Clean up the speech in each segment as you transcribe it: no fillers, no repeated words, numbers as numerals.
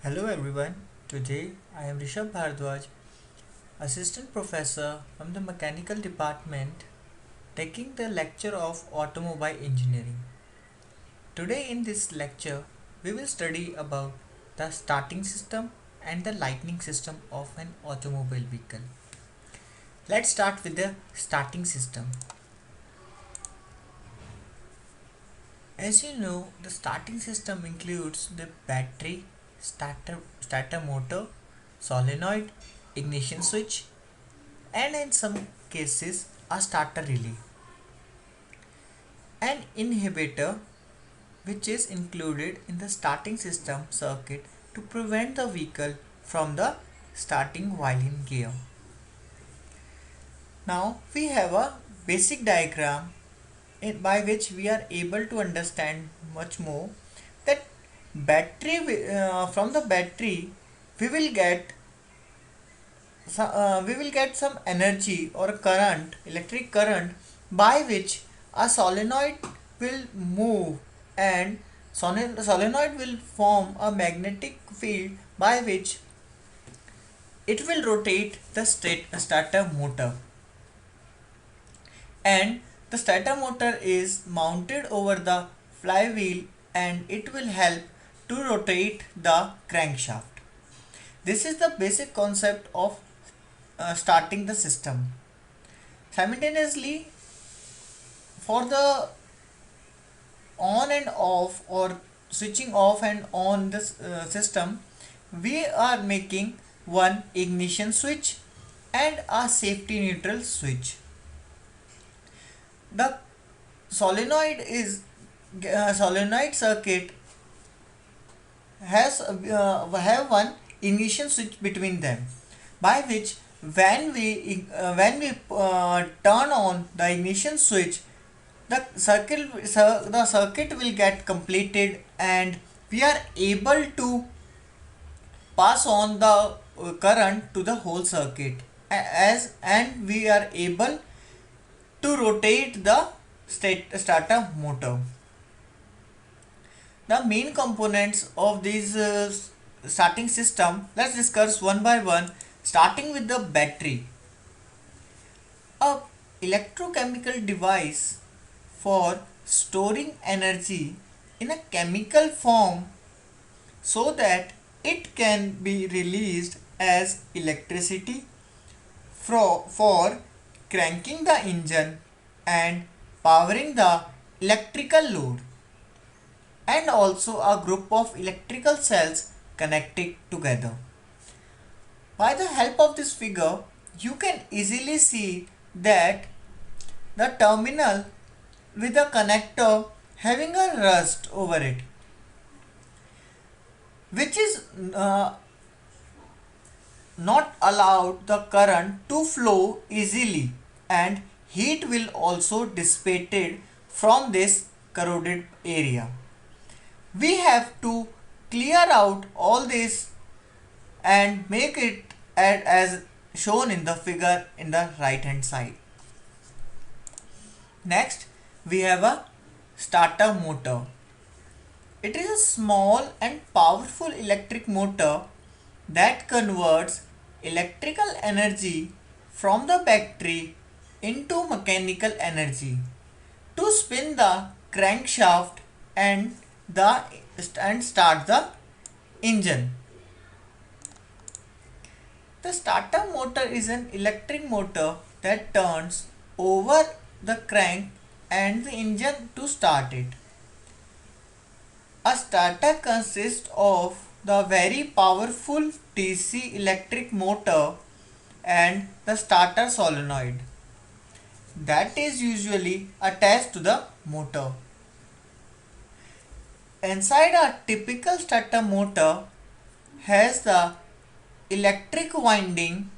Hello everyone. Today I am Rishabh Bhardwaj, Assistant Professor from the Mechanical Department, taking the lecture of Automobile Engineering. Today in this lecture, we will study about the starting system and the lighting system of an automobile vehicle. Let's start with the starting system. As you know, the starting system includes the battery, starter motor, solenoid, ignition switch, and in some cases a starter relay. An inhibitor which is included in the starting system circuit to prevent the vehicle from the starting while in gear. Now we have a basic diagram by which we are able to understand much more that from the battery we will get some energy or current, electric current, by which a solenoid will move, and solenoid will form a magnetic field by which it will rotate the starter motor, and the starter motor is mounted over the flywheel and it will help to rotate the crankshaft. This is the basic concept of starting the system. Simultaneously, for the on and off or switching off and on this system, we are making one ignition switch and a safety neutral switch. The solenoid circuit has have one ignition switch between them, by which when we turn on the ignition switch, the circuit will get completed and we are able to pass on the current to the whole circuit, as and we are able to rotate the starter motor. The main components of this starting system, let's discuss one by one, starting with the battery. A electrochemical device for storing energy in a chemical form so that it can be released as electricity for cranking the engine and powering the electrical load, and also a group of electrical cells connected together. By the help of this figure, you can easily see that the terminal with a connector having a rust over it, which is not allowed the current to flow easily, and heat will also dissipated from this corroded area. We have to clear out all this and make it as shown in the figure in the right hand side. Next, we have a starter motor. It is a small and powerful electric motor that converts electrical energy from the battery into mechanical energy to spin the crankshaft and start the engine. The starter motor is an electric motor that turns over the crank and the engine to start it. A starter consists of the very powerful DC electric motor and the starter solenoid that is usually attached to the motor. Inside a typical starter motor has the electric winding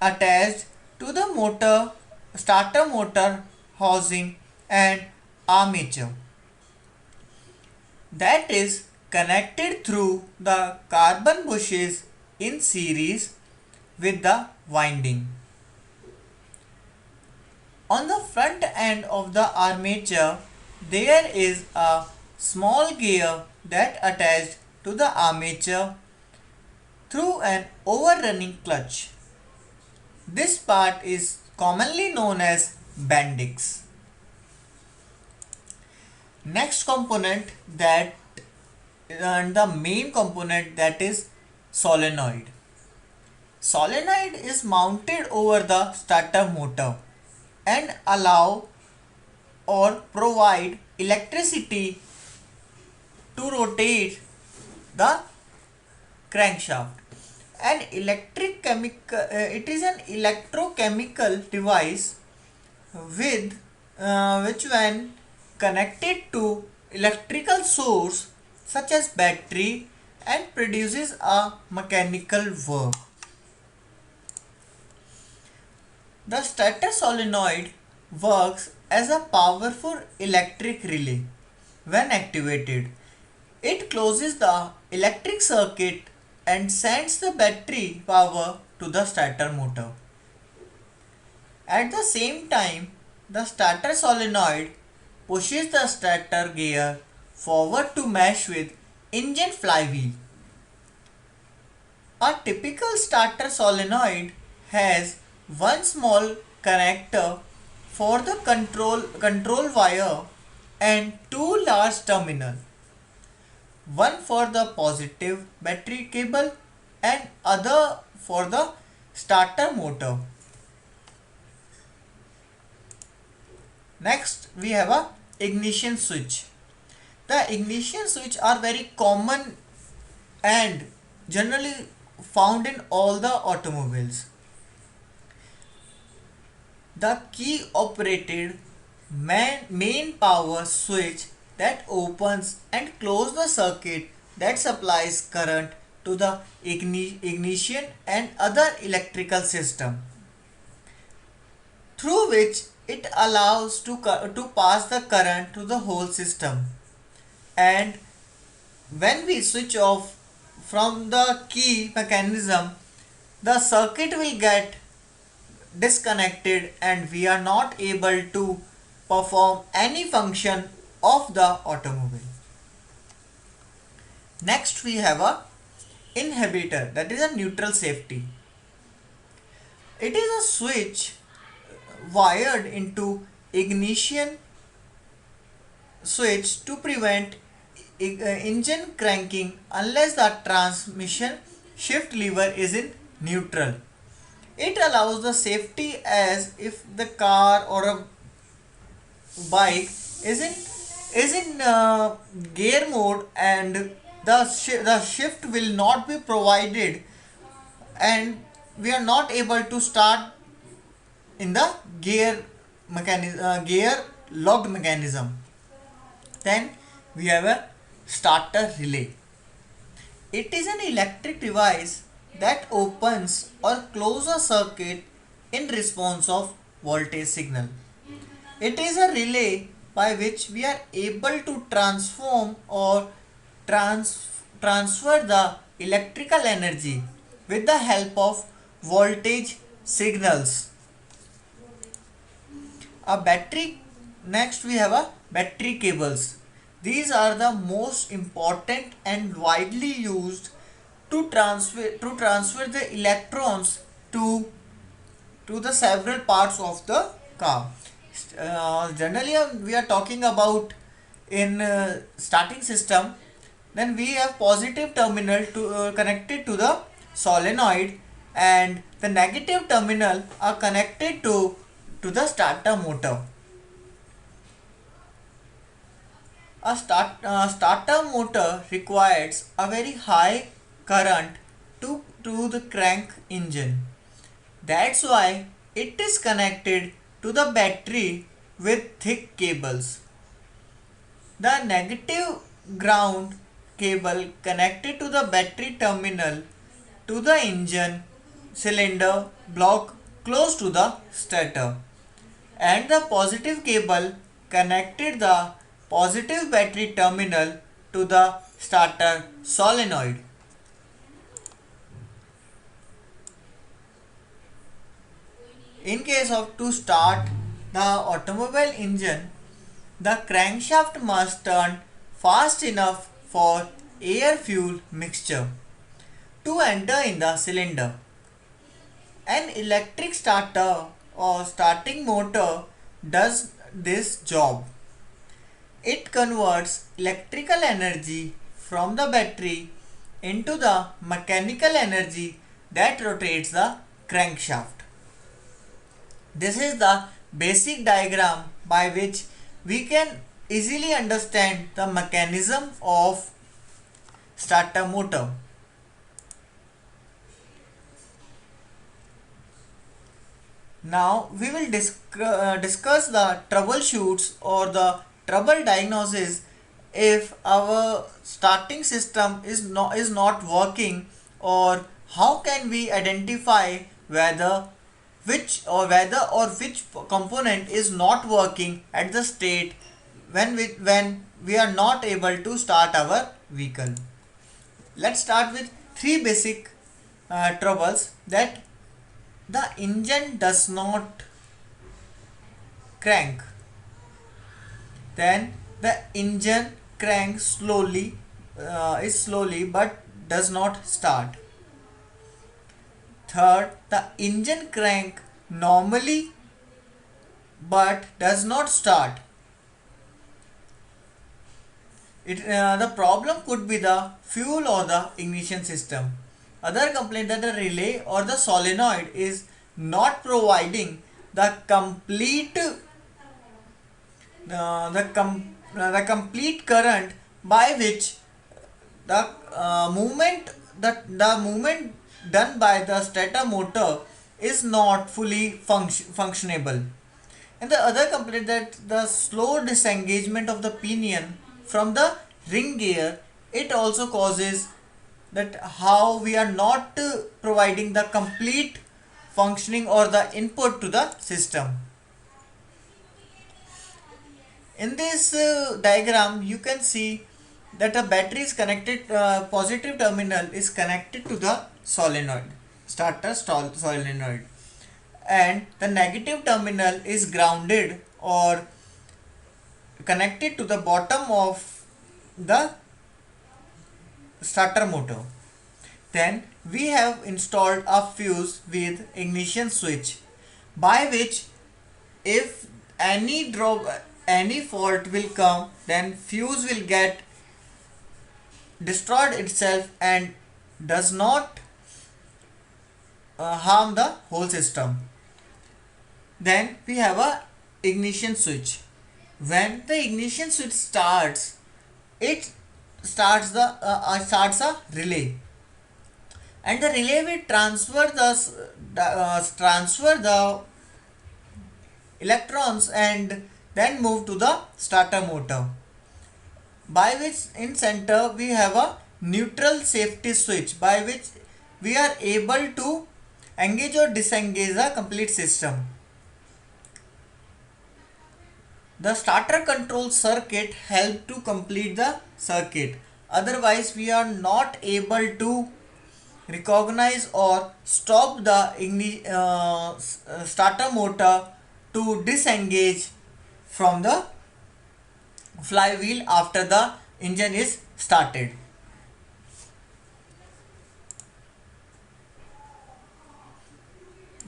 attached to the starter motor housing and armature that is connected through the carbon bushes in series with the winding. On the front end of the armature, there is a small gear that attached to the armature through an overrunning clutch. This part is commonly known as Bendix. Next component that and the main component, that is solenoid. Solenoid is mounted over the starter motor and allow or provide electricity to rotate the crankshaft. It is an electrochemical device with which when connected to electrical source such as battery and produces a mechanical work. The starter solenoid works as a powerful electric relay. When activated, it closes the electric circuit and sends the battery power to the starter motor. At the same time, the starter solenoid pushes the starter gear forward to mesh with engine flywheel. A typical starter solenoid has one small connector for the control wire and two large terminals, one for the positive battery cable and other for the starter motor. Next we have a ignition switch. The ignition switch are very common and generally found in all the automobiles. The key operated main power switch that opens and closes the circuit that supplies current to the ignition and other electrical system, through which it allows to pass the current to the whole system. And when we switch off from the key mechanism, the circuit will get disconnected and we are not able to perform any function of the automobile. Next we have a inhibitor, that is a neutral safety. It is a switch wired into ignition switch to prevent engine cranking unless the transmission shift lever is in neutral. It allows the safety as if the car or a bike is in gear mode and the shift will not be provided and we are not able to start in the gear locked mechanism. Then we have a starter relay. It is an electric device that opens or closes a circuit in response of voltage signal. It is a relay by which we are able to transform or transfer the electrical energy with the help of voltage signals. A battery. Next we have a battery cables. These are the most important and widely used to transfer the electrons to the several parts of the car. Generally we are talking about in starting system. Then we have positive terminal connected to the solenoid and the negative terminal are connected to the starter motor. A starter motor requires a very high current to the crank engine. That's why it is connected to the battery with thick cables. The negative ground cable connected to the battery terminal to the engine cylinder block close to the stator, and the positive cable connected the positive battery terminal to the starter solenoid. In case of to start the automobile engine, the crankshaft must turn fast enough for air fuel mixture. to enter in the cylinder. An electric starter or starting motor does this job. It converts electrical energy from the battery into the mechanical energy that rotates the crankshaft. This is the basic diagram by which we can easily understand the mechanism of starter motor. Now we will discuss the troubleshoots or the trouble diagnosis if our starting system is not working, or how can we identify whether or which component is not working at the state when we are not able to start our vehicle. Let's start with three basic troubles: that the engine does not crank, then the engine cranks slowly but does not start. Third, the engine crank normally but does not start. The problem could be the fuel or the ignition system. Other complaint that the relay or the solenoid is not providing the complete current by which the movement done by the stator motor is not fully functionable. And the other complaint that the slow disengagement of the pinion from the ring gear, it also causes that how we are not providing the complete functioning or the input to the system. In this diagram you can see that a battery is connected, positive terminal is connected to the solenoid, solenoid, and the negative terminal is grounded or connected to the bottom of the starter motor. Then we have installed a fuse with ignition switch, by which if any fault will come, then fuse will get destroyed itself and does not harm the whole system. Then we have a ignition switch. When the ignition switch starts, it starts a relay, and the relay will transfer the electrons and then move to the starter motor, by which in center we have a neutral safety switch by which we are able to engage or disengage the complete system. The starter control circuit help to complete the circuit. Otherwise, we are not able to recognize or stop the starter motor to disengage from the flywheel after the engine is started.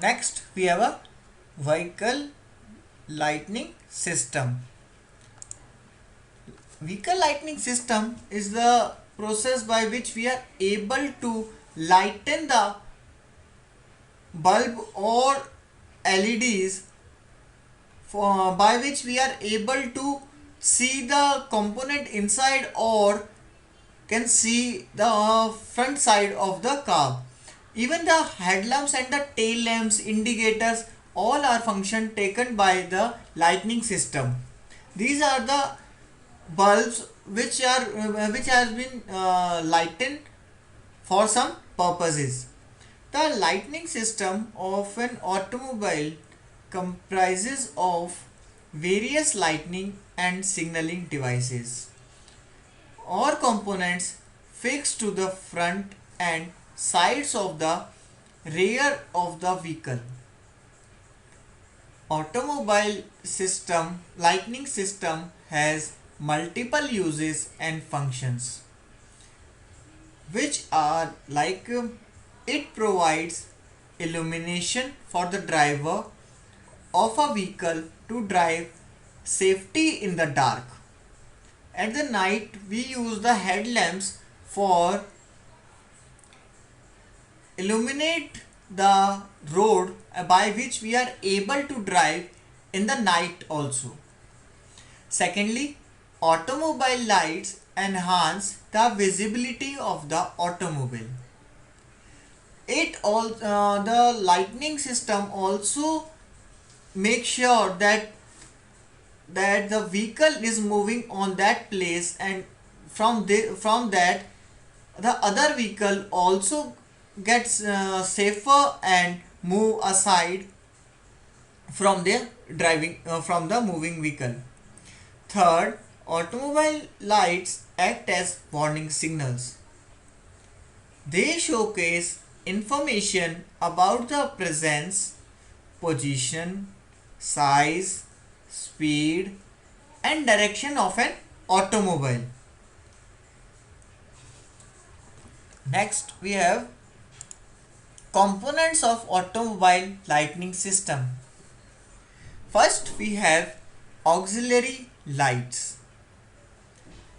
Next, we have a vehicle lightning system. Vehicle lightning system is the process by which we are able to lighten the bulb or LEDs, by which we are able to see the component inside or can see the front side of the car. Even the headlamps and the tail lamps, indicators, all are function taken by the lightning system. These are the bulbs which has been lightened for some purposes. The lightning system of an automobile comprises of various lighting and signaling devices or components fixed to the front and sides of the rear of the vehicle. Automobile system lightning system has multiple uses and functions. which are like it provides illumination for the driver of a vehicle to drive safety in the dark. At the night, we use the headlamps for illuminate the road by which we are able to drive in the night also. Secondly, automobile lights enhance the visibility of the automobile. The lighting system also makes sure that the vehicle is moving on that place, and from that the other vehicle also gets safer and move aside from the from the moving vehicle. Third, automobile lights act as warning signals. They showcase information about the presence, position, size, speed, and direction of an automobile. Next, we have components of automobile lighting system. First, we have auxiliary lights.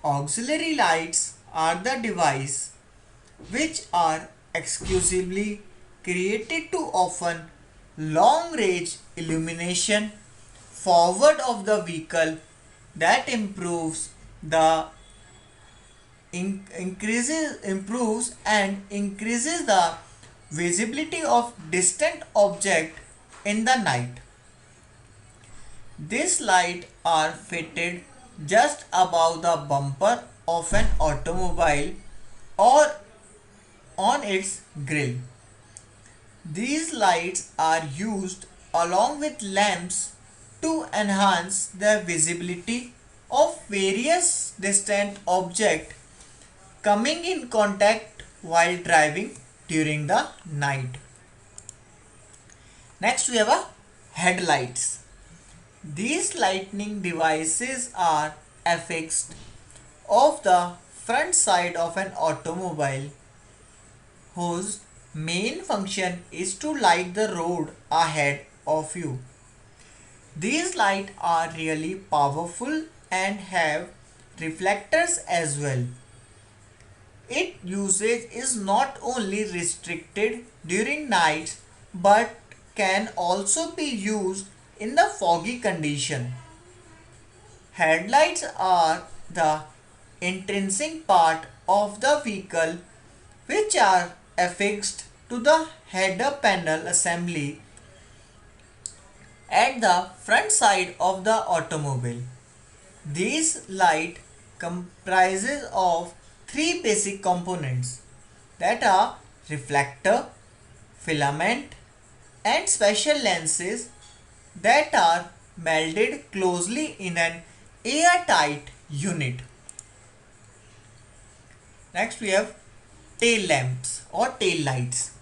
Auxiliary lights are the device which are exclusively created to offer long range illumination forward of the vehicle that improves the improves and increases the visibility of distant object in the night. These lights are fitted just above the bumper of an automobile or on its grille. These lights are used along with lamps to enhance the visibility of various distant objects coming in contact while driving during the night. Next, we have a headlights. These lighting devices are affixed off the front side of an automobile whose main function is to light the road ahead of you. These lights are really powerful and have reflectors as well. Its usage is not only restricted during nights but can also be used in the foggy condition. Headlights are the intrinsic part of the vehicle which are affixed to the header panel assembly at the front side of the automobile. These light comprises of three basic components, that are reflector, filament, and special lenses that are melded closely in an airtight unit. Next, we have tail lamps or tail lights.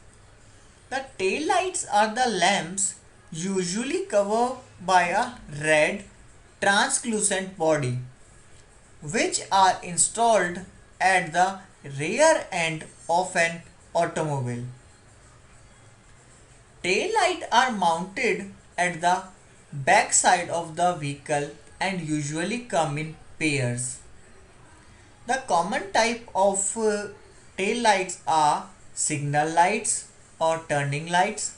The tail lights are the lamps usually covered by a red translucent body which are installed at the rear end of an automobile. Tail lights are mounted at the back side of the vehicle and usually come in pairs. The common type of tail lights are signal lights or turning lights.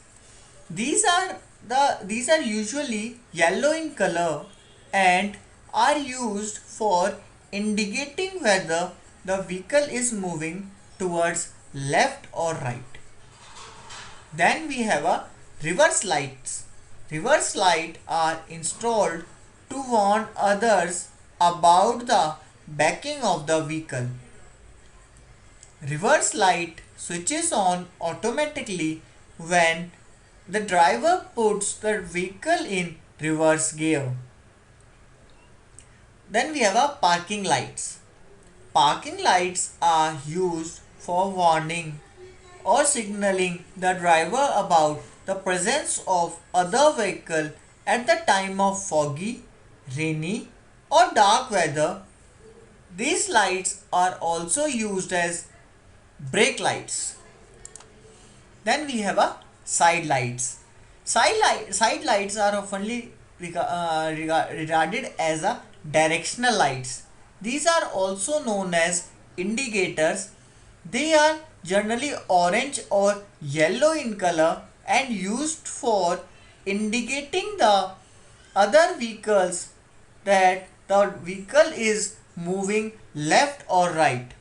These are usually yellow in color and are used for indicating whether the vehicle is moving towards left or right. Then we have a reverse lights. Reverse lights are installed to warn others about the backing of the vehicle. Reverse light switches on automatically when the driver puts the vehicle in reverse gear. Then we have a parking lights. Parking lights are used for warning or signaling the driver about the presence of other vehicle at the time of foggy, rainy or dark weather. These lights are also used as brake lights. Then we have a side lights. Side lights are oftenly regarded as a directional lights. These are also known as indicators. They are generally orange or yellow in color and used for indicating the other vehicles that the vehicle is moving left or right.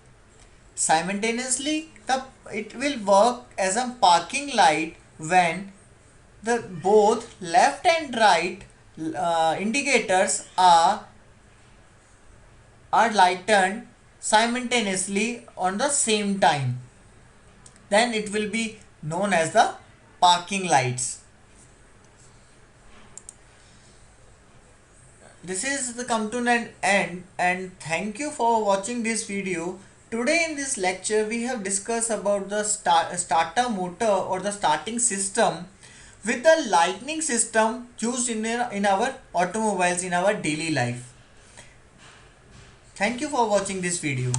Simultaneously, it will work as a parking light when the both left and right indicators are lightened simultaneously on the same time. Then it will be known as the parking lights. This is the come to an end, and thank you for watching this video. Today in this lecture we have discussed about the starter motor or the starting system with the lightning system used in our automobiles in our daily life. Thank you for watching this video.